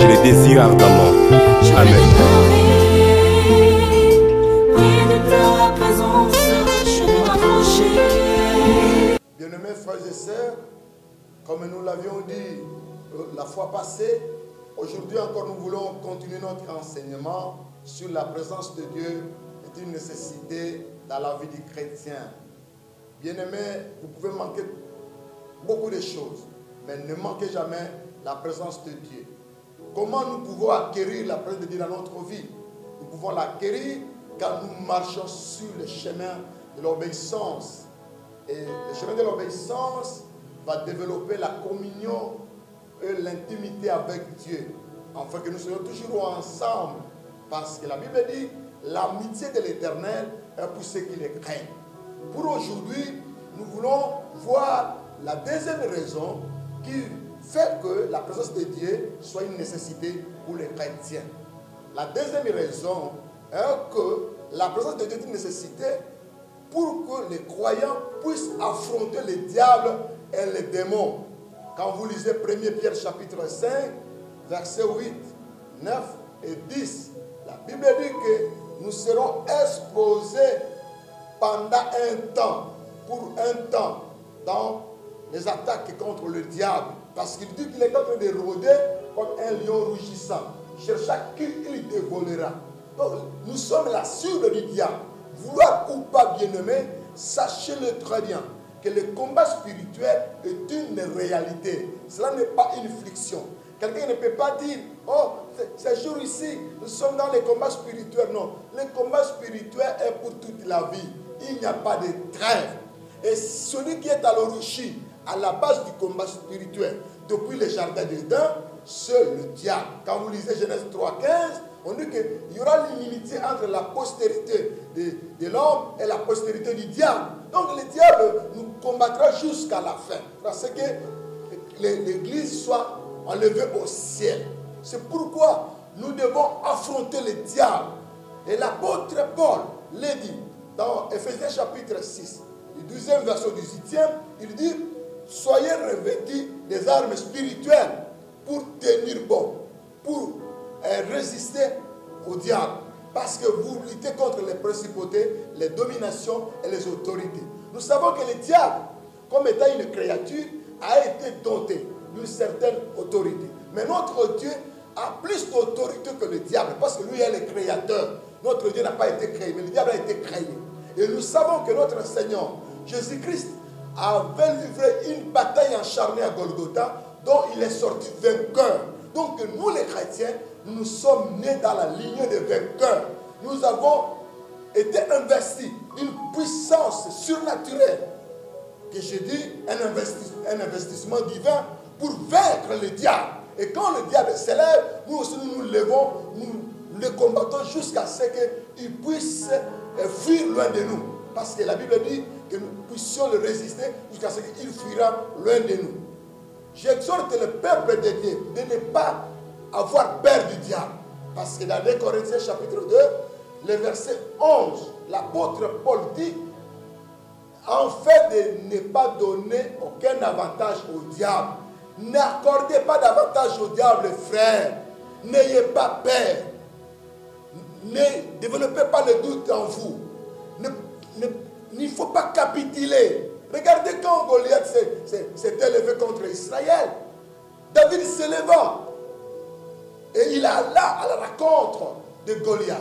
je le désire ardemment. Amen. Bien-aimés frères et sœurs, comme nous l'avions dit la fois passée, aujourd'hui encore nous voulons continuer notre enseignement sur la présence de Dieu est une nécessité dans la vie du chrétien. Bien-aimés, vous pouvez manquer beaucoup de choses, mais ne manquez jamais la présence de Dieu. Comment nous pouvons acquérir la présence de Dieu dans notre vie? Nous pouvons l'acquérir quand nous marchons sur le chemin de l'obéissance. Et le chemin de l'obéissance va développer la communion et l'intimité avec Dieu, afin que nous soyons toujours ensemble. Parce que la Bible dit, l'amitié de l'Éternel est pour ceux qui le craignent. Pour aujourd'hui, nous voulons voir la deuxième raison qui fait que la présence de Dieu soit une nécessité pour les chrétiens. La deuxième raison est que la présence de Dieu est une nécessité pour que les croyants puissent affronter les diables et les démons. Quand vous lisez 1 Pierre chapitre 5, versets 8, 9 et 10, la Bible dit que nous serons exposés pendant un temps, pour un temps, dans les attaques contre le diable. Parce qu'il dit qu'il est en train de rôder comme un lion rugissant. Cherchant qui il dévorera. Donc, nous sommes la cible du diable. Vouloir ou pas, bien-aimé, sachez-le très bien, que le combat spirituel est une réalité. Cela n'est pas une fiction. Quelqu'un ne peut pas dire, oh, ce jour ici, nous sommes dans les combats spirituels. Non, le combat spirituel est pour toute la vie. Il n'y a pas de trêve. Et celui qui est à l'origine, à la base du combat spirituel, depuis le jardin d'Éden, c'est le diable. Quand vous lisez Genèse 3,15, on dit qu'il y aura l'inimitié entre la postérité de l'homme et la postérité du diable. Donc le diable nous combattra jusqu'à la fin. Parce que l'Église soit enlevée au ciel. C'est pourquoi nous devons affronter le diable. Et l'apôtre Paul l'a dit dans Éphésiens chapitre 6, le 12e verset 18e, il dit, soyez revêtus des armes spirituelles pour tenir bon, pour résister au diable. Parce que vous luttez contre les principautés, les dominations et les autorités. Nous savons que le diable, comme étant une créature, a été doté d'une certaine autorité. Mais notre Dieu a plus d'autorité que le diable, parce que lui est le créateur. Notre Dieu n'a pas été créé, mais le diable a été créé. Et nous savons que notre Seigneur, Jésus-Christ, avait livré une bataille acharnée à Golgotha, dont il est sorti vainqueur. Donc nous les chrétiens, nous sommes nés dans la lignée des vainqueurs. Nous avons été investis d'une puissance surnaturelle, que je dis un investissement divin pour vaincre le diable. Et quand le diable s'élève, nous aussi nous nous levons, nous le combattons jusqu'à ce qu'il puisse fuir loin de nous. Parce que la Bible dit que nous puissions le résister jusqu'à ce qu'il fuira loin de nous. J'exhorte le peuple de Dieu de ne pas avoir peur du diable. Parce que dans 2 Corinthiens chapitre 2, le verset 11, l'apôtre Paul dit, en fait de ne pas donner aucun avantage au diable. N'accordez pas d'avantage au diable, frère. N'ayez pas peur. Ne développez pas le doute en vous. Il ne faut pas capituler. Regardez quand Goliath s'est élevé contre Israël. David s'éleva. Et il alla à la rencontre de Goliath.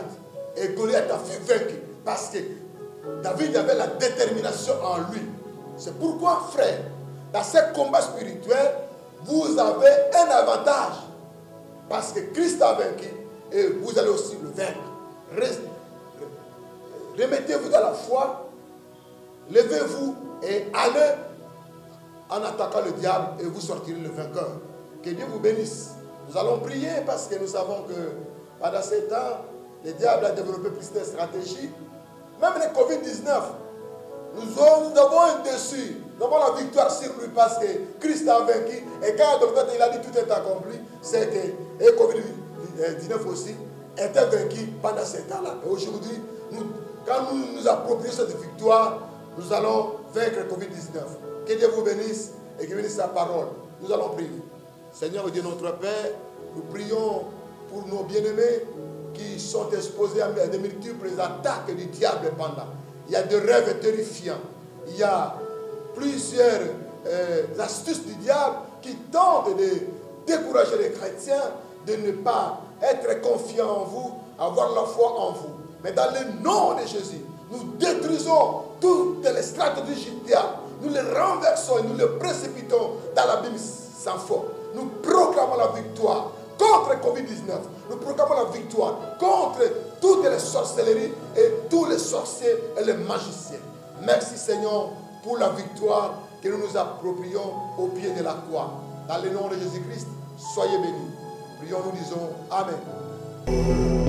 Et Goliath a fut vaincu. Parce que David avait la détermination en lui. C'est pourquoi, frère, dans ce combat spirituel, vous avez un avantage. Parce que Christ a vaincu et vous allez aussi le vaincre. Remettez-vous dans la foi, levez-vous et allez en attaquant le diable et vous sortirez le vainqueur. Que Dieu vous bénisse. Nous allons prier parce que nous savons que pendant ces temps, le diable a développé plus de stratégies. Même le Covid-19, nous avons un dessus. Nous avons la victoire sur lui parce que Christ a vaincu. Et quand il a dit tout est accompli, c'est que le Covid-19 aussi était vaincu pendant ces temps-là. Et aujourd'hui, quand nous nous approprions cette victoire, nous allons vaincre le Covid-19. Que Dieu vous bénisse et que bénisse sa parole. Nous allons prier. Seigneur Dieu notre Père, Nous prions pour nos bien-aimés qui sont exposés à de multiples attaques du diable pendant. Il y a des rêves terrifiants. Il y a plusieurs astuces du diable qui tentent de décourager les chrétiens de ne pas être confiants en vous, avoir la foi en vous. Mais dans le nom de Jésus, nous détruisons toutes les stratégies du diable. Nous les renversons et nous les précipitons dans l'abîme sans fond. Nous proclamons la victoire contre Covid-19. Nous proclamons la victoire contre toutes les sorcelleries et tous les sorciers et les magiciens. Merci Seigneur pour la victoire que nous nous approprions au pied de la croix. Dans le nom de Jésus-Christ, soyez bénis. Prions, nous disons Amen.